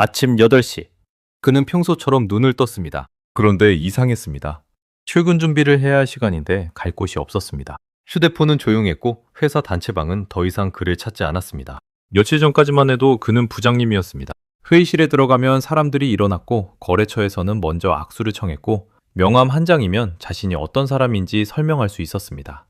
아침 8시. 그는 평소처럼 눈을 떴습니다. 그런데 이상했습니다. 출근 준비를 해야 할 시간인데 갈 곳이 없었습니다. 휴대폰은 조용했고 회사 단체방은 더 이상 그를 찾지 않았습니다. 며칠 전까지만 해도 그는 부장님이었습니다. 회의실에 들어가면 사람들이 일어났고 거래처에서는 먼저 악수를 청했고 명함 한 장이면 자신이 어떤 사람인지 설명할 수 있었습니다.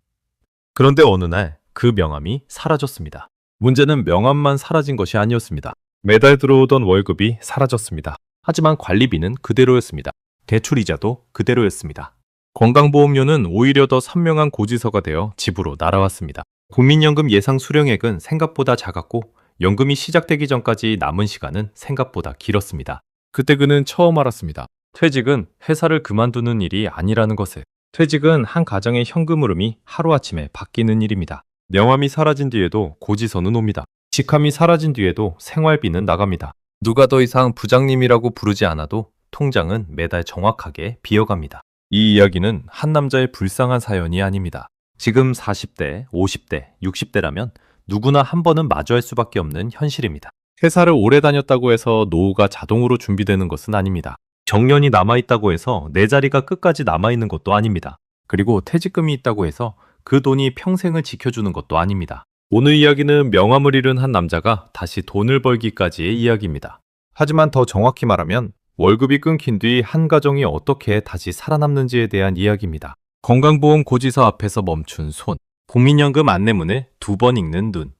그런데 어느 날 그 명함이 사라졌습니다. 문제는 명함만 사라진 것이 아니었습니다. 매달 들어오던 월급이 사라졌습니다. 하지만 관리비는 그대로였습니다. 대출이자도 그대로였습니다. 건강보험료는 오히려 더 선명한 고지서가 되어 집으로 날아왔습니다. 국민연금 예상 수령액은 생각보다 작았고 연금이 시작되기 전까지 남은 시간은 생각보다 길었습니다. 그때 그는 처음 알았습니다. 퇴직은 회사를 그만두는 일이 아니라는 것을. 퇴직은 한 가정의 현금 흐름이 하루아침에 바뀌는 일입니다. 명함이 사라진 뒤에도 고지서는 옵니다. 직함이 사라진 뒤에도 생활비는 나갑니다. 누가 더 이상 부장님이라고 부르지 않아도 통장은 매달 정확하게 비어갑니다. 이 이야기는 한 남자의 불쌍한 사연이 아닙니다. 지금 40대, 50대, 60대라면 누구나 한 번은 마주할 수밖에 없는 현실입니다. 회사를 오래 다녔다고 해서 노후가 자동으로 준비되는 것은 아닙니다. 정년이 남아있다고 해서 내 자리가 끝까지 남아있는 것도 아닙니다. 그리고 퇴직금이 있다고 해서 그 돈이 평생을 지켜주는 것도 아닙니다. 오늘 이야기는 명함을 잃은 한 남자가 다시 돈을 벌기까지의 이야기입니다. 하지만 더 정확히 말하면 월급이 끊긴 뒤 한 가정이 어떻게 다시 살아남는지에 대한 이야기입니다. 건강보험 고지서 앞에서 멈춘 손, 국민연금 안내문을 2번 읽는 눈,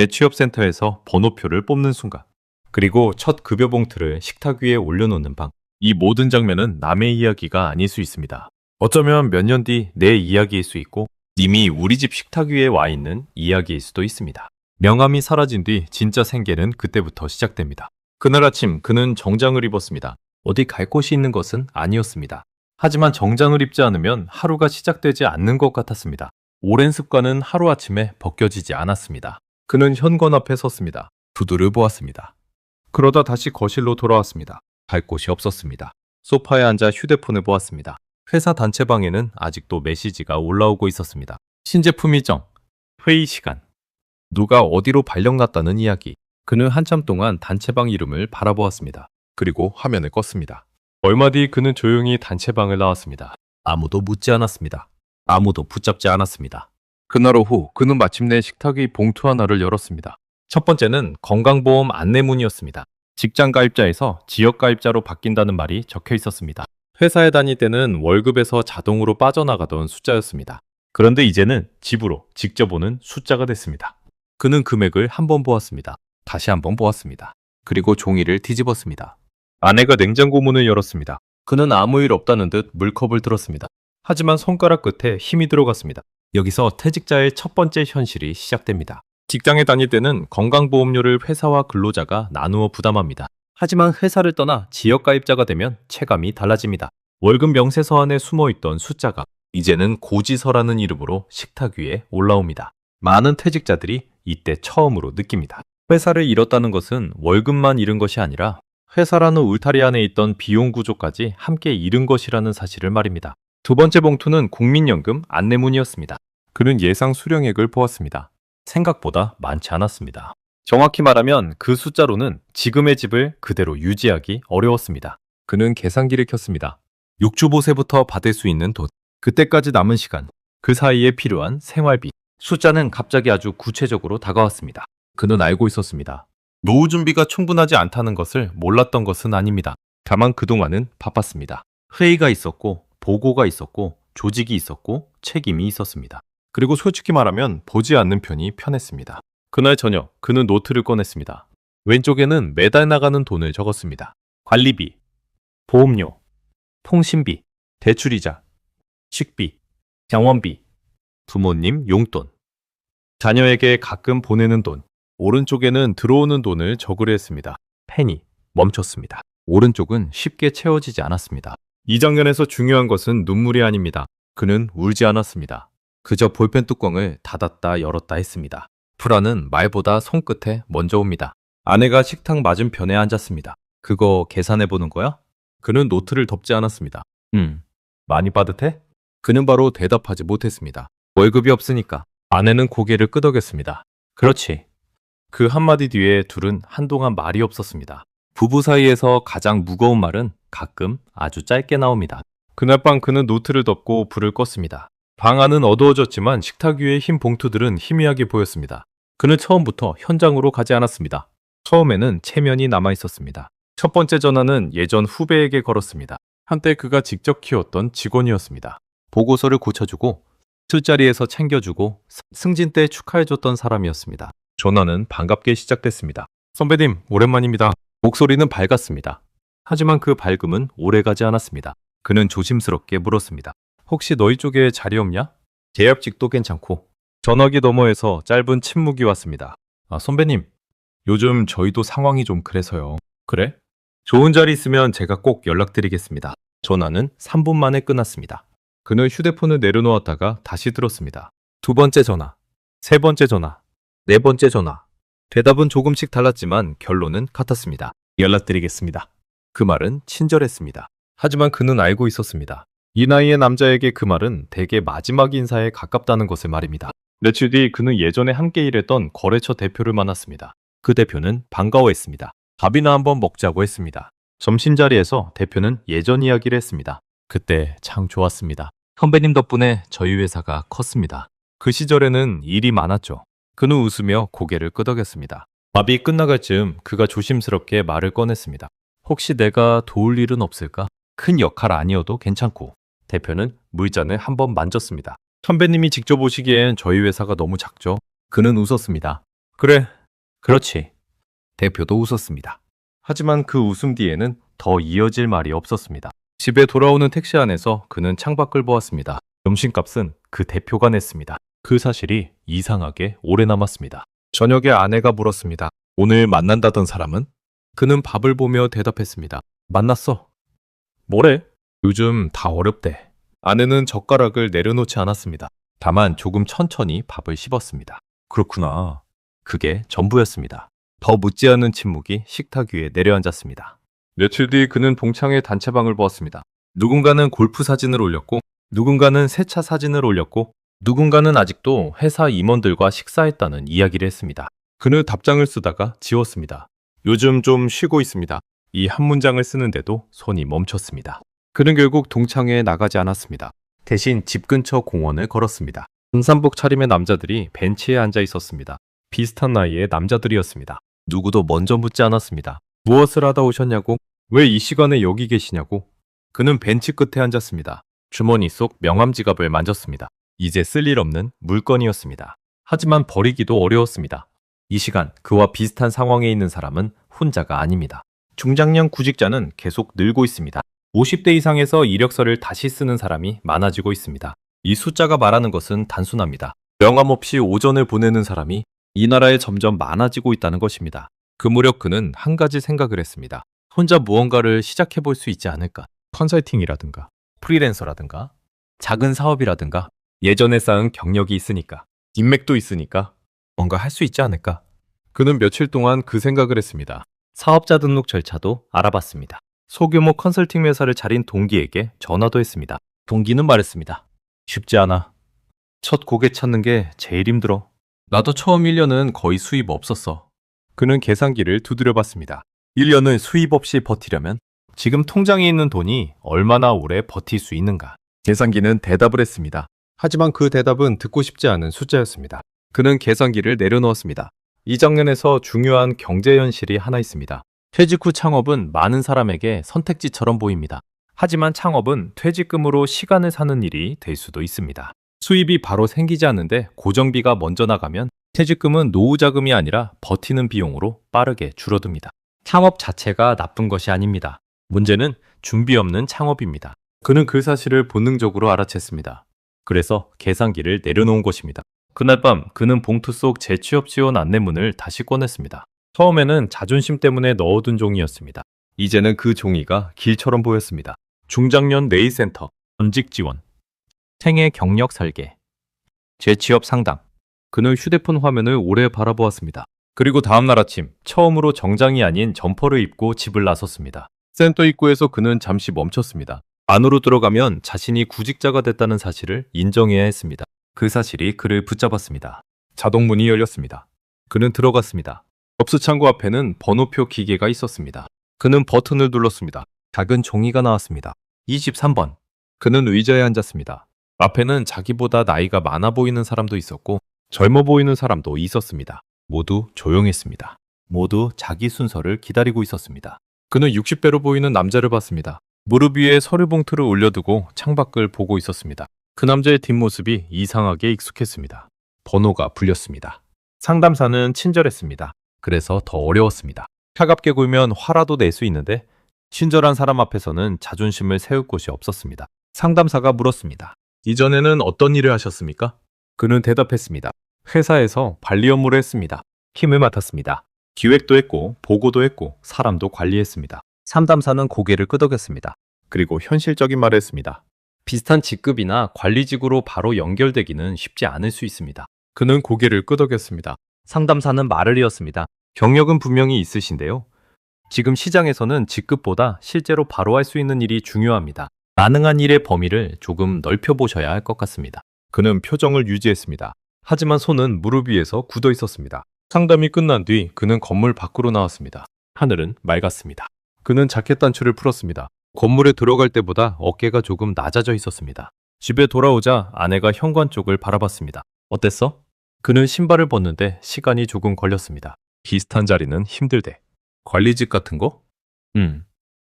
재취업센터에서 번호표를 뽑는 순간, 그리고 첫 급여 봉투를 식탁 위에 올려놓는 방. 이 모든 장면은 남의 이야기가 아닐 수 있습니다. 어쩌면 몇 년 뒤 내 이야기일 수 있고 이미 우리 집 식탁 위에 와 있는 이야기일 수도 있습니다. 명함이 사라진 뒤 진짜 생계는 그때부터 시작됩니다. 그날 아침 그는 정장을 입었습니다. 어디 갈 곳이 있는 것은 아니었습니다. 하지만 정장을 입지 않으면 하루가 시작되지 않는 것 같았습니다. 오랜 습관은 하루아침에 벗겨지지 않았습니다. 그는 현관 앞에 섰습니다. 구두를 보았습니다. 그러다 다시 거실로 돌아왔습니다. 갈 곳이 없었습니다. 소파에 앉아 휴대폰을 보았습니다. 회사 단체방에는 아직도 메시지가 올라오고 있었습니다. 신제품 일정, 회의 시간, 누가 어디로 발령났다는 이야기. 그는 한참 동안 단체방 이름을 바라보았습니다. 그리고 화면을 껐습니다. 얼마 뒤 그는 조용히 단체방을 나왔습니다. 아무도 묻지 않았습니다. 아무도 붙잡지 않았습니다. 그날 오후 그는 마침내 식탁의 봉투 하나를 열었습니다. 첫 번째는 건강보험 안내문이었습니다. 직장 가입자에서 지역 가입자로 바뀐다는 말이 적혀 있었습니다. 회사에 다닐 때는 월급에서 자동으로 빠져나가던 숫자였습니다. 그런데 이제는 집으로 직접 오는 숫자가 됐습니다. 그는 금액을 한 번 보았습니다. 다시 한 번 보았습니다. 그리고 종이를 뒤집었습니다. 아내가 냉장고 문을 열었습니다. 그는 아무 일 없다는 듯 물컵을 들었습니다. 하지만 손가락 끝에 힘이 들어갔습니다. 여기서 퇴직자의 첫 번째 현실이 시작됩니다. 직장에 다닐 때는 건강보험료를 회사와 근로자가 나누어 부담합니다. 하지만 회사를 떠나 지역가입자가 되면 체감이 달라집니다. 월급 명세서 안에 숨어있던 숫자가 이제는 고지서라는 이름으로 식탁 위에 올라옵니다. 많은 퇴직자들이 이때 처음으로 느낍니다. 회사를 잃었다는 것은 월급만 잃은 것이 아니라 회사라는 울타리 안에 있던 비용 구조까지 함께 잃은 것이라는 사실을 말입니다. 두 번째 봉투는 국민연금 안내문이었습니다. 그는 예상 수령액을 보았습니다. 생각보다 많지 않았습니다. 정확히 말하면 그 숫자로는 지금의 집을 그대로 유지하기 어려웠습니다. 그는 계산기를 켰습니다. 육주보세부터 받을 수 있는 돈, 그때까지 남은 시간, 그 사이에 필요한 생활비. 숫자는 갑자기 아주 구체적으로 다가왔습니다. 그는 알고 있었습니다. 노후 준비가 충분하지 않다는 것을 몰랐던 것은 아닙니다. 다만 그동안은 바빴습니다. 회의가 있었고, 보고가 있었고, 조직이 있었고, 책임이 있었습니다. 그리고 솔직히 말하면 보지 않는 편이 편했습니다. 그날 저녁 그는 노트를 꺼냈습니다. 왼쪽에는 매달 나가는 돈을 적었습니다. 관리비, 보험료, 통신비, 대출이자, 식비, 병원비, 부모님 용돈, 자녀에게 가끔 보내는 돈. 오른쪽에는 들어오는 돈을 적으려 했습니다. 펜이 멈췄습니다. 오른쪽은 쉽게 채워지지 않았습니다. 이 장면에서 중요한 것은 눈물이 아닙니다. 그는 울지 않았습니다. 그저 볼펜 뚜껑을 닫았다 열었다 했습니다. 불안은 말보다 손끝에 먼저 옵니다. 아내가 식탁 맞은편에 앉았습니다. 그거 계산해보는 거야? 그는 노트를 덮지 않았습니다. 많이 빠듯해? 그는 바로 대답하지 못했습니다. 월급이 없으니까. 아내는 고개를 끄덕였습니다. 그렇지. 그 한마디 뒤에 둘은 한동안 말이 없었습니다. 부부 사이에서 가장 무거운 말은 가끔 아주 짧게 나옵니다. 그날 밤 그는 노트를 덮고 불을 껐습니다. 방 안은 어두워졌지만 식탁 위의 흰 봉투들은 희미하게 보였습니다. 그는 처음부터 현장으로 가지 않았습니다. 처음에는 체면이 남아 있었습니다. 첫 번째 전화는 예전 후배에게 걸었습니다. 한때 그가 직접 키웠던 직원이었습니다. 보고서를 고쳐주고 술자리에서 챙겨주고 승진 때 축하해줬던 사람이었습니다. 전화는 반갑게 시작됐습니다. 선배님, 오랜만입니다. 목소리는 밝았습니다. 하지만 그 밝음은 오래가지 않았습니다. 그는 조심스럽게 물었습니다. 혹시 너희 쪽에 자리 없냐? 계약직도 괜찮고. 전화기 너머에서 짧은 침묵이 왔습니다. 선배님, 요즘 저희도 상황이 좀 그래서요. 그래? 좋은 자리 있으면 제가 꼭 연락드리겠습니다. 전화는 3분 만에 끝났습니다. 그는 휴대폰을 내려놓았다가 다시 들었습니다. 두 번째 전화, 세 번째 전화, 네 번째 전화. 대답은 조금씩 달랐지만 결론은 같았습니다. 연락드리겠습니다. 그 말은 친절했습니다. 하지만 그는 알고 있었습니다. 이 나이의 남자에게 그 말은 대개 마지막 인사에 가깝다는 것을 말입니다. 며칠 뒤 그는 예전에 함께 일했던 거래처 대표를 만났습니다. 그 대표는 반가워했습니다. 밥이나 한번 먹자고 했습니다. 점심자리에서 대표는 예전 이야기를 했습니다. 그때 참 좋았습니다. 선배님 덕분에 저희 회사가 컸습니다. 그 시절에는 일이 많았죠. 그는 웃으며 고개를 끄덕였습니다. 밥이 끝나갈 즈음 그가 조심스럽게 말을 꺼냈습니다. 혹시 내가 도울 일은 없을까? 큰 역할 아니어도 괜찮고. 대표는 물잔을 한번 만졌습니다. 선배님이 직접 오시기엔 저희 회사가 너무 작죠. 그는 웃었습니다. 그래, 그렇지. 대표도 웃었습니다. 하지만 그 웃음 뒤에는 더 이어질 말이 없었습니다. 집에 돌아오는 택시 안에서 그는 창밖을 보았습니다. 점심값은 그 대표가 냈습니다. 그 사실이 이상하게 오래 남았습니다. 저녁에 아내가 물었습니다. 오늘 만난다던 사람은? 그는 밥을 보며 대답했습니다. 만났어. 뭐래? 요즘 다 어렵대. 아내는 젓가락을 내려놓지 않았습니다. 다만 조금 천천히 밥을 씹었습니다. 그렇구나. 그게 전부였습니다. 더 묻지 않은 침묵이 식탁 위에 내려앉았습니다. 며칠 뒤 그는 동창회 단체방을 보았습니다. 누군가는 골프 사진을 올렸고, 누군가는 세차 사진을 올렸고, 누군가는 아직도 회사 임원들과 식사했다는 이야기를 했습니다. 그는 답장을 쓰다가 지웠습니다. 요즘 좀 쉬고 있습니다. 이 한 문장을 쓰는데도 손이 멈췄습니다. 그는 결국 동창회에 나가지 않았습니다. 대신 집 근처 공원을 걸었습니다. 등산복 차림의 남자들이 벤치에 앉아 있었습니다. 비슷한 나이의 남자들이었습니다. 누구도 먼저 묻지 않았습니다. 무엇을 하다 오셨냐고? 왜 이 시간에 여기 계시냐고? 그는 벤치 끝에 앉았습니다. 주머니 속 명함 지갑을 만졌습니다. 이제 쓸 일 없는 물건이었습니다. 하지만 버리기도 어려웠습니다. 이 시간 그와 비슷한 상황에 있는 사람은 혼자가 아닙니다. 중장년 구직자는 계속 늘고 있습니다. 50대 이상에서 이력서를 다시 쓰는 사람이 많아지고 있습니다. 이 숫자가 말하는 것은 단순합니다. 명함 없이 오전을 보내는 사람이 이 나라에 점점 많아지고 있다는 것입니다. 그 무렵 그는 한 가지 생각을 했습니다. 혼자 무언가를 시작해 볼 수 있지 않을까? 컨설팅이라든가, 프리랜서라든가, 작은 사업이라든가, 예전에 쌓은 경력이 있으니까, 인맥도 있으니까 뭔가 할 수 있지 않을까? 그는 며칠 동안 그 생각을 했습니다. 사업자 등록 절차도 알아봤습니다. 소규모 컨설팅 회사를 차린 동기에게 전화도 했습니다. 동기는 말했습니다. 쉽지 않아. 첫 고객 찾는 게 제일 힘들어. 나도 처음 1년은 거의 수입 없었어. 그는 계산기를 두드려 봤습니다. 1년을 수입 없이 버티려면 지금 통장에 있는 돈이 얼마나 오래 버틸 수 있는가? 계산기는 대답을 했습니다. 하지만 그 대답은 듣고 싶지 않은 숫자였습니다. 그는 계산기를 내려놓았습니다. 이 장면에서 중요한 경제 현실이 하나 있습니다. 퇴직 후 창업은 많은 사람에게 선택지처럼 보입니다. 하지만 창업은 퇴직금으로 시간을 사는 일이 될 수도 있습니다. 수입이 바로 생기지 않는데 고정비가 먼저 나가면 퇴직금은 노후 자금이 아니라 버티는 비용으로 빠르게 줄어듭니다. 창업 자체가 나쁜 것이 아닙니다. 문제는 준비 없는 창업입니다. 그는 그 사실을 본능적으로 알아챘습니다. 그래서 계산기를 내려놓은 것입니다. 그날 밤 그는 봉투 속 재취업 지원 안내문을 다시 꺼냈습니다. 처음에는 자존심 때문에 넣어둔 종이였습니다. 이제는 그 종이가 길처럼 보였습니다. 중장년 내일센터, 전직 지원, 생애 경력 설계, 재취업 상담. 그는 휴대폰 화면을 오래 바라보았습니다. 그리고 다음날 아침 처음으로 정장이 아닌 점퍼를 입고 집을 나섰습니다. 센터 입구에서 그는 잠시 멈췄습니다. 안으로 들어가면 자신이 구직자가 됐다는 사실을 인정해야 했습니다. 그 사실이 그를 붙잡았습니다. 자동문이 열렸습니다. 그는 들어갔습니다. 접수 창구 앞에는 번호표 기계가 있었습니다. 그는 버튼을 눌렀습니다. 작은 종이가 나왔습니다. 23번. 그는 의자에 앉았습니다. 앞에는 자기보다 나이가 많아 보이는 사람도 있었고 젊어 보이는 사람도 있었습니다. 모두 조용했습니다. 모두 자기 순서를 기다리고 있었습니다. 그는 60대로 보이는 남자를 봤습니다. 무릎 위에 서류 봉투를 올려두고 창밖을 보고 있었습니다. 그 남자의 뒷모습이 이상하게 익숙했습니다. 번호가 불렸습니다. 상담사는 친절했습니다. 그래서 더 어려웠습니다. 차갑게 굴면 화라도 낼 수 있는데 친절한 사람 앞에서는 자존심을 세울 곳이 없었습니다. 상담사가 물었습니다. 이전에는 어떤 일을 하셨습니까? 그는 대답했습니다. 회사에서 관리 업무를 했습니다. 팀을 맡았습니다. 기획도 했고 보고도 했고 사람도 관리했습니다. 상담사는 고개를 끄덕였습니다. 그리고 현실적인 말을 했습니다. 비슷한 직급이나 관리직으로 바로 연결되기는 쉽지 않을 수 있습니다. 그는 고개를 끄덕였습니다. 상담사는 말을 이었습니다. 경력은 분명히 있으신데요. 지금 시장에서는 직급보다 실제로 바로 할 수 있는 일이 중요합니다. 가능한 일의 범위를 조금 넓혀보셔야 할 것 같습니다. 그는 표정을 유지했습니다. 하지만 손은 무릎 위에서 굳어 있었습니다. 상담이 끝난 뒤 그는 건물 밖으로 나왔습니다. 하늘은 맑았습니다. 그는 자켓 단추를 풀었습니다. 건물에 들어갈 때보다 어깨가 조금 낮아져 있었습니다. 집에 돌아오자 아내가 현관 쪽을 바라봤습니다. 어땠어? 그는 신발을 벗는데 시간이 조금 걸렸습니다. 비슷한 자리는 힘들대. 관리직 같은 거?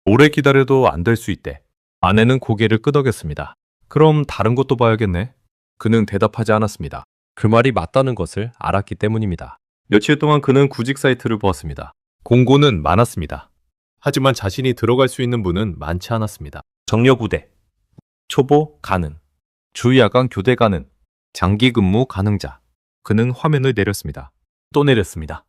오래 기다려도 안 될 수 있대. 아내는 고개를 끄덕였습니다. 그럼 다른 것도 봐야겠네. 그는 대답하지 않았습니다. 그 말이 맞다는 것을 알았기 때문입니다. 며칠 동안 그는 구직 사이트를 보았습니다. 공고는 많았습니다. 하지만 자신이 들어갈 수 있는 분은 많지 않았습니다. 정력 우대, 초보 가능, 주야간 교대 가능, 장기 근무 가능자. 그는 화면을 내렸습니다. 또 내렸습니다.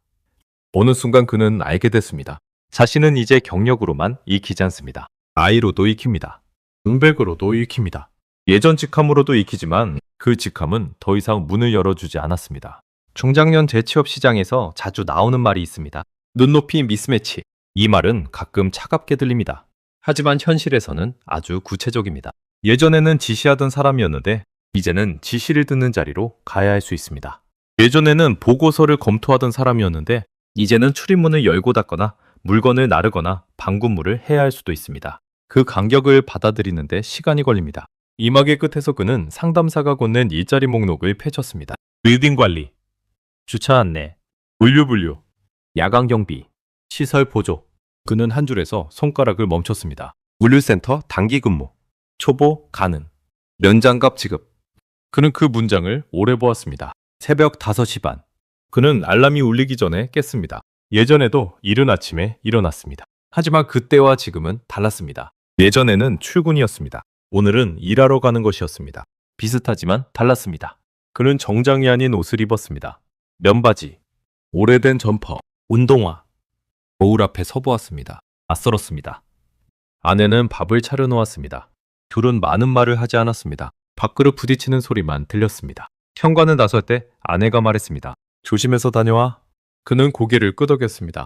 어느 순간 그는 알게 됐습니다. 자신은 이제 경력으로만 익히지 않습니다. 나이로도 익힙니다. 응백으로도 익힙니다. 예전 직함으로도 익히지만 그 직함은 더 이상 문을 열어주지 않았습니다. 중장년 재취업 시장에서 자주 나오는 말이 있습니다. 눈높이 미스매치. 이 말은 가끔 차갑게 들립니다. 하지만 현실에서는 아주 구체적입니다. 예전에는 지시하던 사람이었는데 이제는 지시를 듣는 자리로 가야 할 수 있습니다. 예전에는 보고서를 검토하던 사람이었는데 이제는 출입문을 열고 닫거나 물건을 나르거나 방군무를 해야 할 수도 있습니다. 그 간격을 받아들이는데 시간이 걸립니다. 이막의 끝에서 그는 상담사가 건넨 일자리 목록을 펼쳤습니다. 빌딩 관리, 주차 안내, 물류분류, 야간 경비, 시설 보조. 그는 한 줄에서 손가락을 멈췄습니다. 물류센터 단기 근무, 초보 가능, 면장갑 지급. 그는 그 문장을 오래 보았습니다. 새벽 5시 반. 그는 알람이 울리기 전에 깼습니다. 예전에도 이른 아침에 일어났습니다. 하지만 그때와 지금은 달랐습니다. 예전에는 출근이었습니다. 오늘은 일하러 가는 것이었습니다. 비슷하지만 달랐습니다. 그는 정장이 아닌 옷을 입었습니다. 면바지, 오래된 점퍼, 운동화. 거울 앞에 서보았습니다. 낯설었습니다. 아내는 밥을 차려놓았습니다. 둘은 많은 말을 하지 않았습니다. 밥그릇 부딪히는 소리만 들렸습니다. 현관을 나설 때 아내가 말했습니다. 조심해서 다녀와. 그는 고개를 끄덕였습니다.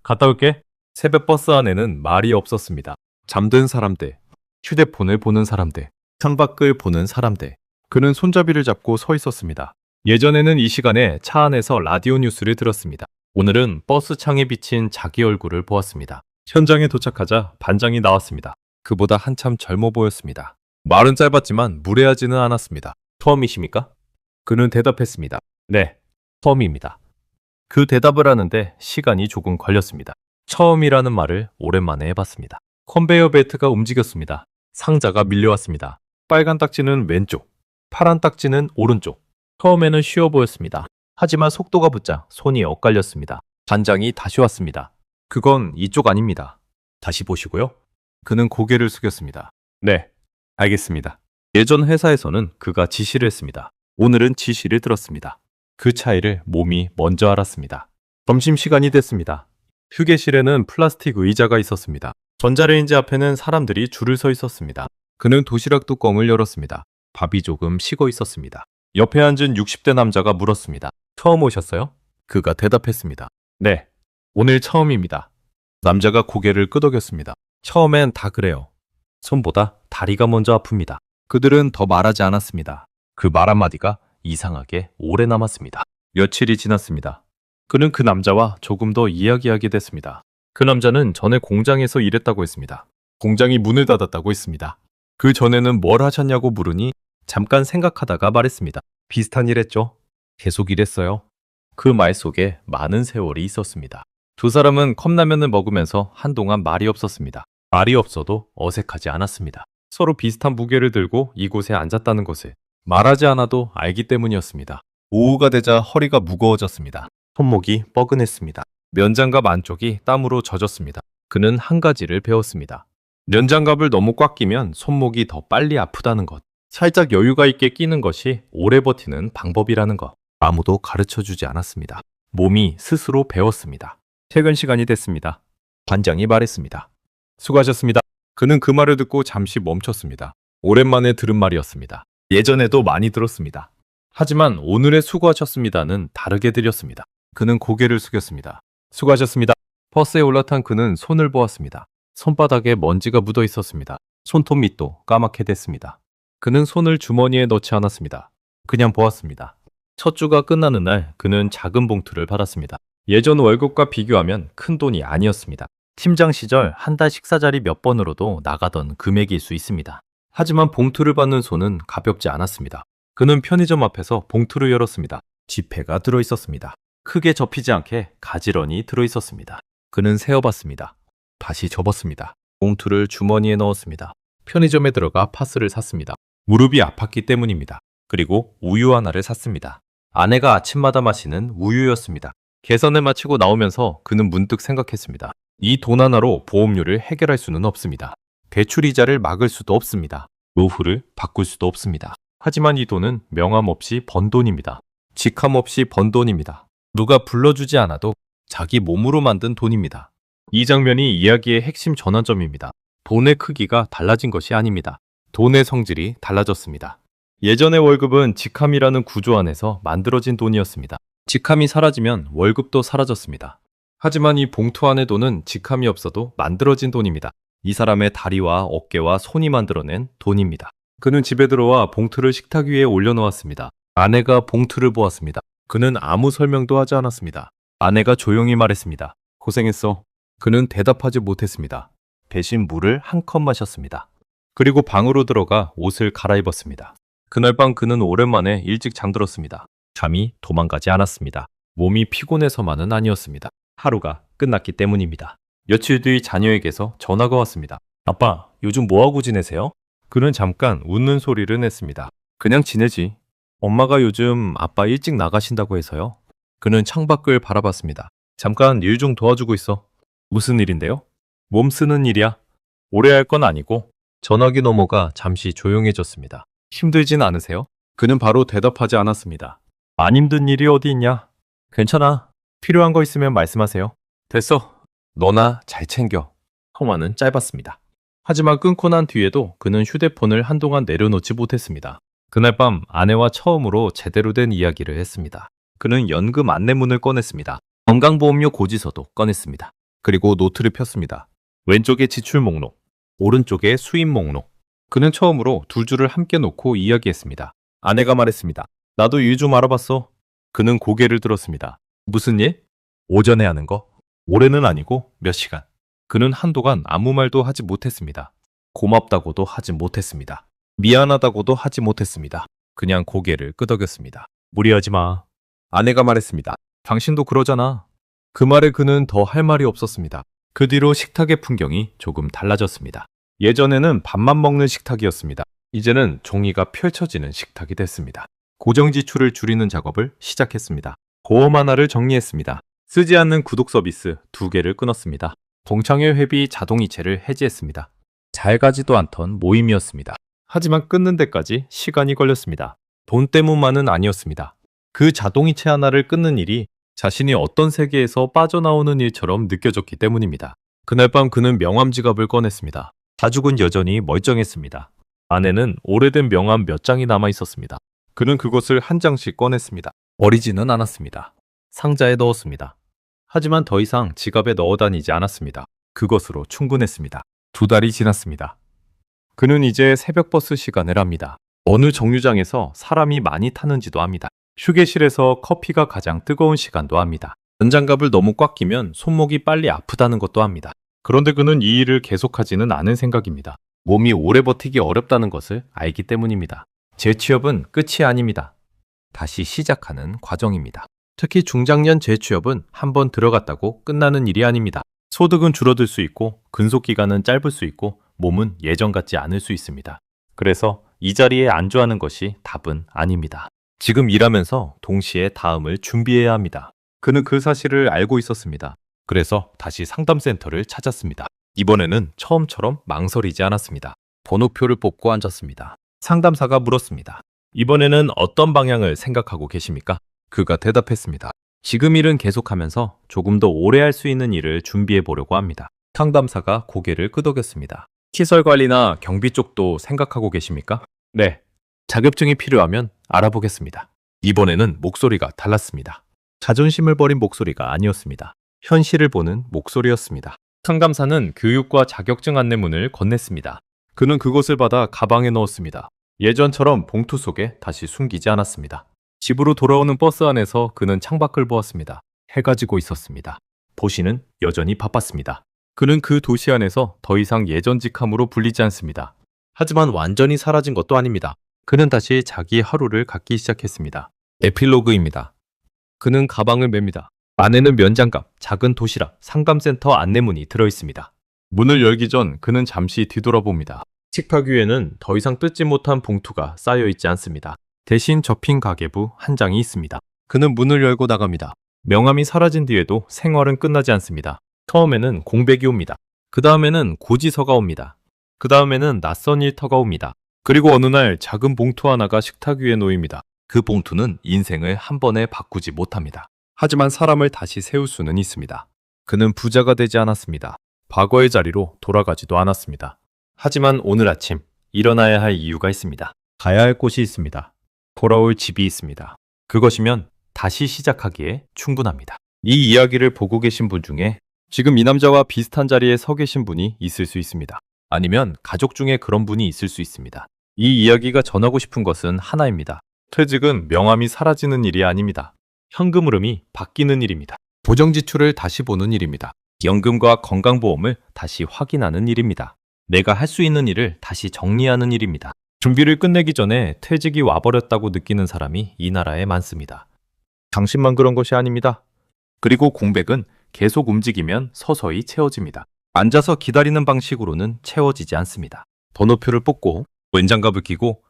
갔다 올게. 새벽 버스 안에는 말이 없었습니다. 잠든 사람들, 휴대폰을 보는 사람들, 창밖을 보는 사람들. 그는 손잡이를 잡고 서 있었습니다. 예전에는 이 시간에 차 안에서 라디오 뉴스를 들었습니다. 오늘은 버스 창에 비친 자기 얼굴을 보았습니다. 현장에 도착하자 반장이 나왔습니다. 그보다 한참 젊어 보였습니다. 말은 짧았지만 무례하지는 않았습니다. 처음이십니까? 그는 대답했습니다. 네, 처음입니다. 그 대답을 하는데 시간이 조금 걸렸습니다. 처음이라는 말을 오랜만에 해봤습니다. 컨베이어 벨트가 움직였습니다. 상자가 밀려왔습니다. 빨간 딱지는 왼쪽, 파란 딱지는 오른쪽. 처음에는 쉬워 보였습니다. 하지만 속도가 붙자 손이 엇갈렸습니다. 반장이 다시 왔습니다. 그건 이쪽 아닙니다. 다시 보시고요. 그는 고개를 숙였습니다. 네, 알겠습니다. 예전 회사에서는 그가 지시를 했습니다. 오늘은 지시를 들었습니다. 그 차이를 몸이 먼저 알았습니다. 점심시간이 됐습니다. 휴게실에는 플라스틱 의자가 있었습니다. 전자레인지 앞에는 사람들이 줄을 서 있었습니다. 그는 도시락 뚜껑을 열었습니다. 밥이 조금 식어 있었습니다. 옆에 앉은 60대 남자가 물었습니다. 처음 오셨어요? 그가 대답했습니다. 네, 오늘 처음입니다. 남자가 고개를 끄덕였습니다. 처음엔 다 그래요. 손보다 다리가 먼저 아픕니다. 그들은 더 말하지 않았습니다. 그 말 한마디가 이상하게 오래 남았습니다. 며칠이 지났습니다. 그는 그 남자와 조금 더 이야기하게 됐습니다. 그 남자는 전에 공장에서 일했다고 했습니다. 공장이 문을 닫았다고 했습니다. 그 전에는 뭘 하셨냐고 물으니 잠깐 생각하다가 말했습니다. 비슷한 일 했죠. 계속 일했어요. 그 말 속에 많은 세월이 있었습니다. 두 사람은 컵라면을 먹으면서 한동안 말이 없었습니다. 말이 없어도 어색하지 않았습니다. 서로 비슷한 무게를 들고 이곳에 앉았다는 것을 말하지 않아도 알기 때문이었습니다. 오후가 되자 허리가 무거워졌습니다. 손목이 뻐근했습니다. 면장갑 안쪽이 땀으로 젖었습니다. 그는 한 가지를 배웠습니다. 면장갑을 너무 꽉 끼면 손목이 더 빨리 아프다는 것. 살짝 여유가 있게 끼는 것이 오래 버티는 방법이라는 것. 아무도 가르쳐 주지 않았습니다. 몸이 스스로 배웠습니다. 퇴근 시간이 됐습니다. 관장이 말했습니다. 수고하셨습니다. 그는 그 말을 듣고 잠시 멈췄습니다. 오랜만에 들은 말이었습니다. 예전에도 많이 들었습니다. 하지만 오늘의 수고하셨습니다는 다르게 들렸습니다. 그는 고개를 숙였습니다. 수고하셨습니다. 버스에 올라탄 그는 손을 보았습니다. 손바닥에 먼지가 묻어 있었습니다. 손톱 밑도 까맣게 됐습니다. 그는 손을 주머니에 넣지 않았습니다. 그냥 보았습니다. 첫 주가 끝나는 날 그는 작은 봉투를 받았습니다. 예전 월급과 비교하면 큰 돈이 아니었습니다. 팀장 시절 한 달 식사 자리 몇 번으로도 나가던 금액일 수 있습니다. 하지만 봉투를 받는 손은 가볍지 않았습니다. 그는 편의점 앞에서 봉투를 열었습니다. 지폐가 들어 있었습니다. 크게 접히지 않게 가지런히 들어 있었습니다. 그는 세어봤습니다. 다시 접었습니다. 봉투를 주머니에 넣었습니다. 편의점에 들어가 파스를 샀습니다. 무릎이 아팠기 때문입니다. 그리고 우유 하나를 샀습니다. 아내가 아침마다 마시는 우유였습니다. 계산을 마치고 나오면서 그는 문득 생각했습니다. 이 돈 하나로 보험료를 해결할 수는 없습니다. 대출 이자를 막을 수도 없습니다. 노후를 바꿀 수도 없습니다. 하지만 이 돈은 명함 없이 번 돈입니다. 직함 없이 번 돈입니다. 누가 불러주지 않아도 자기 몸으로 만든 돈입니다. 이 장면이 이야기의 핵심 전환점입니다. 돈의 크기가 달라진 것이 아닙니다. 돈의 성질이 달라졌습니다. 예전의 월급은 직함이라는 구조 안에서 만들어진 돈이었습니다. 직함이 사라지면 월급도 사라졌습니다. 하지만 이 봉투 안의 돈은 직함이 없어도 만들어진 돈입니다. 이 사람의 다리와 어깨와 손이 만들어낸 돈입니다. 그는 집에 들어와 봉투를 식탁 위에 올려놓았습니다. 아내가 봉투를 보았습니다. 그는 아무 설명도 하지 않았습니다. 아내가 조용히 말했습니다. 고생했어. 그는 대답하지 못했습니다. 대신 물을 한 컵 마셨습니다. 그리고 방으로 들어가 옷을 갈아입었습니다. 그날 밤 그는 오랜만에 일찍 잠들었습니다. 잠이 도망가지 않았습니다. 몸이 피곤해서만은 아니었습니다. 하루가 끝났기 때문입니다. 며칠 뒤 자녀에게서 전화가 왔습니다. 아빠, 요즘 뭐하고 지내세요? 그는 잠깐 웃는 소리를 냈습니다. 그냥 지내지. 엄마가 요즘 아빠 일찍 나가신다고 해서요. 그는 창밖을 바라봤습니다. 잠깐 일 좀 도와주고 있어. 무슨 일인데요? 몸 쓰는 일이야. 오래 할 건 아니고. 전화기 너머가 잠시 조용해졌습니다. 힘들진 않으세요? 그는 바로 대답하지 않았습니다. 안 힘든 일이 어디 있냐? 괜찮아. 필요한 거 있으면 말씀하세요. 됐어. 너나 잘 챙겨. 통화는 짧았습니다. 하지만 끊고 난 뒤에도 그는 휴대폰을 한동안 내려놓지 못했습니다. 그날 밤 아내와 처음으로 제대로 된 이야기를 했습니다. 그는 연금 안내문을 꺼냈습니다. 건강보험료 고지서도 꺼냈습니다. 그리고 노트를 폈습니다. 왼쪽에 지출 목록, 오른쪽에 수입 목록. 그는 처음으로 두 줄을 함께 놓고 이야기했습니다. 아내가 말했습니다. 나도 일 좀 알아봤어. 그는 고개를 들었습니다. 무슨 일? 오전에 하는 거? 올해는 아니고 몇 시간. 그는 한동안 아무 말도 하지 못했습니다. 고맙다고도 하지 못했습니다. 미안하다고도 하지 못했습니다. 그냥 고개를 끄덕였습니다. 무리하지 마. 아내가 말했습니다. 당신도 그러잖아. 그 말에 그는 더 할 말이 없었습니다. 그 뒤로 식탁의 풍경이 조금 달라졌습니다. 예전에는 밥만 먹는 식탁이었습니다. 이제는 종이가 펼쳐지는 식탁이 됐습니다. 고정 지출을 줄이는 작업을 시작했습니다. 보험 하나를 정리했습니다. 쓰지 않는 구독 서비스 2개를 끊었습니다. 동창회 회비 자동이체를 해지했습니다. 잘 가지도 않던 모임이었습니다. 하지만 끊는 데까지 시간이 걸렸습니다. 돈 때문만은 아니었습니다. 그 자동이체 하나를 끊는 일이 자신이 어떤 세계에서 빠져나오는 일처럼 느껴졌기 때문입니다. 그날 밤 그는 명함 지갑을 꺼냈습니다. 가죽은 여전히 멀쩡했습니다. 안에는 오래된 명함 몇 장이 남아 있었습니다. 그는 그것을 한 장씩 꺼냈습니다. 버리지는 않았습니다. 상자에 넣었습니다. 하지만 더 이상 지갑에 넣어 다니지 않았습니다. 그것으로 충분했습니다. 2달이 지났습니다. 그는 이제 새벽버스 시간을 합니다. 어느 정류장에서 사람이 많이 타는지도 압니다. 휴게실에서 커피가 가장 뜨거운 시간도 압니다. 연장갑을 너무 꽉 끼면 손목이 빨리 아프다는 것도 압니다. 그런데 그는 이 일을 계속하지는 않은 생각입니다. 몸이 오래 버티기 어렵다는 것을 알기 때문입니다. 재취업은 끝이 아닙니다. 다시 시작하는 과정입니다. 특히 중장년 재취업은 한번 들어갔다고 끝나는 일이 아닙니다. 소득은 줄어들 수 있고 근속기간은 짧을 수 있고 몸은 예전 같지 않을 수 있습니다. 그래서 이 자리에 안주하는 것이 답은 아닙니다. 지금 일하면서 동시에 다음을 준비해야 합니다. 그는 그 사실을 알고 있었습니다. 그래서 다시 상담센터를 찾았습니다. 이번에는 처음처럼 망설이지 않았습니다. 번호표를 뽑고 앉았습니다. 상담사가 물었습니다. 이번에는 어떤 방향을 생각하고 계십니까? 그가 대답했습니다. 지금 일은 계속하면서 조금 더 오래 할 수 있는 일을 준비해 보려고 합니다. 상담사가 고개를 끄덕였습니다. 시설 관리나 경비 쪽도 생각하고 계십니까? 네. 자격증이 필요하면 알아보겠습니다. 이번에는 목소리가 달랐습니다. 자존심을 버린 목소리가 아니었습니다. 현실을 보는 목소리였습니다. 상담사는 교육과 자격증 안내문을 건넸습니다. 그는 그것을 받아 가방에 넣었습니다. 예전처럼 봉투 속에 다시 숨기지 않았습니다. 집으로 돌아오는 버스 안에서 그는 창밖을 보았습니다. 해가 지고 있었습니다. 도시는 여전히 바빴습니다. 그는 그 도시 안에서 더 이상 예전직함으로 불리지 않습니다. 하지만 완전히 사라진 것도 아닙니다. 그는 다시 자기 하루를 갖기 시작했습니다. 에필로그입니다. 그는 가방을 맵니다. 안에는 면장갑, 작은 도시락, 상담센터 안내문이 들어있습니다. 문을 열기 전 그는 잠시 뒤돌아봅니다. 식탁 위에는 더 이상 뜯지 못한 봉투가 쌓여있지 않습니다. 대신 접힌 가계부 한 장이 있습니다. 그는 문을 열고 나갑니다. 명함이 사라진 뒤에도 생활은 끝나지 않습니다. 처음에는 공백이 옵니다. 그 다음에는 고지서가 옵니다. 그 다음에는 낯선 일터가 옵니다. 그리고 어느 날 작은 봉투 하나가 식탁 위에 놓입니다. 그 봉투는 인생을 한 번에 바꾸지 못합니다. 하지만 사람을 다시 세울 수는 있습니다. 그는 부자가 되지 않았습니다. 과거의 자리로 돌아가지도 않았습니다. 하지만 오늘 아침 일어나야 할 이유가 있습니다. 가야 할 곳이 있습니다. 돌아올 집이 있습니다. 그것이면 다시 시작하기에 충분합니다. 이 이야기를 보고 계신 분 중에 지금 이 남자와 비슷한 자리에 서 계신 분이 있을 수 있습니다. 아니면 가족 중에 그런 분이 있을 수 있습니다. 이 이야기가 전하고 싶은 것은 하나입니다. 퇴직은 명함이 사라지는 일이 아닙니다. 현금 흐름이 바뀌는 일입니다. 보정지출을 다시 보는 일입니다. 연금과 건강보험을 다시 확인하는 일입니다. 내가 할 수 있는 일을 다시 정리하는 일입니다. 준비를 끝내기 전에 퇴직이 와버렸다고 느끼는 사람이 이 나라에 많습니다. 당신만 그런 것이 아닙니다. 그리고 공백은 계속 움직이면 서서히 채워집니다. 앉아서 기다리는 방식으로는 채워지지 않습니다. 번호표를 뽑고 왼장갑을 끼고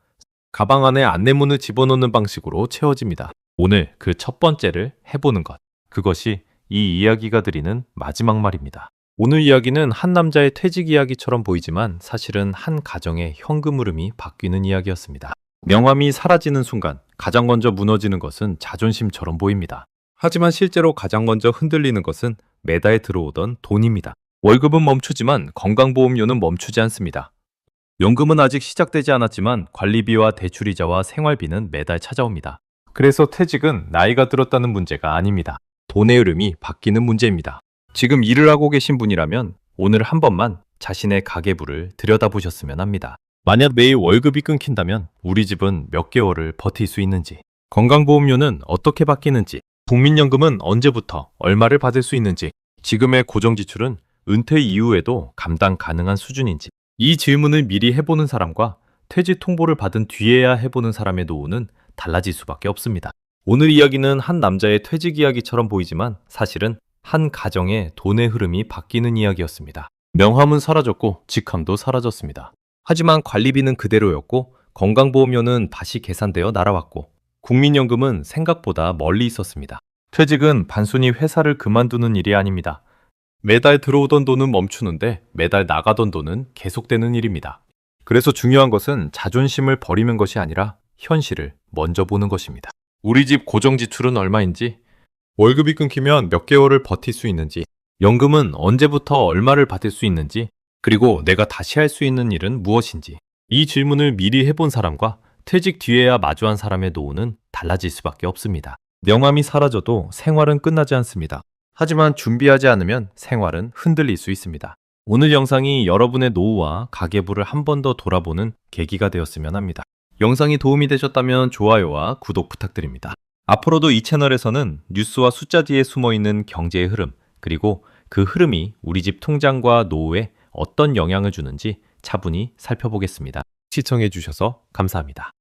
가방 안에 안내문을 집어넣는 방식으로 채워집니다. 오늘 그 첫 번째를 해보는 것. 그것이 이 이야기가 드리는 마지막 말입니다. 오늘 이야기는 한 남자의 퇴직 이야기처럼 보이지만 사실은 한 가정의 현금 흐름이 바뀌는 이야기였습니다. 명함이 사라지는 순간 가장 먼저 무너지는 것은 자존심처럼 보입니다. 하지만 실제로 가장 먼저 흔들리는 것은 매달 들어오던 돈입니다. 월급은 멈추지만 건강보험료는 멈추지 않습니다. 연금은 아직 시작되지 않았지만 관리비와 대출이자와 생활비는 매달 찾아옵니다. 그래서 퇴직은 나이가 들었다는 문제가 아닙니다. 돈의 흐름이 바뀌는 문제입니다. 지금 일을 하고 계신 분이라면 오늘 한 번만 자신의 가계부를 들여다보셨으면 합니다. 만약 매일 월급이 끊긴다면 우리 집은 몇 개월을 버틸 수 있는지, 건강보험료는 어떻게 바뀌는지, 국민연금은 언제부터 얼마를 받을 수 있는지, 지금의 고정지출은 은퇴 이후에도 감당 가능한 수준인지, 이 질문을 미리 해보는 사람과 퇴직 통보를 받은 뒤에야 해보는 사람의 노후는 달라질 수밖에 없습니다. 오늘 이야기는 한 남자의 퇴직 이야기처럼 보이지만 사실은 한 가정의 돈의 흐름이 바뀌는 이야기였습니다. 명함은 사라졌고 직함도 사라졌습니다. 하지만 관리비는 그대로였고 건강보험료는 다시 계산되어 날아왔고 국민연금은 생각보다 멀리 있었습니다. 퇴직은 단순히 회사를 그만두는 일이 아닙니다. 매달 들어오던 돈은 멈추는데 매달 나가던 돈은 계속되는 일입니다. 그래서 중요한 것은 자존심을 버리는 것이 아니라 현실을 먼저 보는 것입니다. 우리 집 고정지출은 얼마인지, 월급이 끊기면 몇 개월을 버틸 수 있는지, 연금은 언제부터 얼마를 받을 수 있는지, 그리고 내가 다시 할 수 있는 일은 무엇인지, 이 질문을 미리 해본 사람과 퇴직 뒤에야 마주한 사람의 노후는 달라질 수밖에 없습니다. 명함이 사라져도 생활은 끝나지 않습니다. 하지만 준비하지 않으면 생활은 흔들릴 수 있습니다. 오늘 영상이 여러분의 노후와 가계부를 한 번 더 돌아보는 계기가 되었으면 합니다. 영상이 도움이 되셨다면 좋아요와 구독 부탁드립니다. 앞으로도 이 채널에서는 뉴스와 숫자 뒤에 숨어 있는 경제의 흐름, 그리고 그 흐름이 우리 집 통장과 노후에 어떤 영향을 주는지 차분히 살펴보겠습니다. 시청해 주셔서 감사합니다.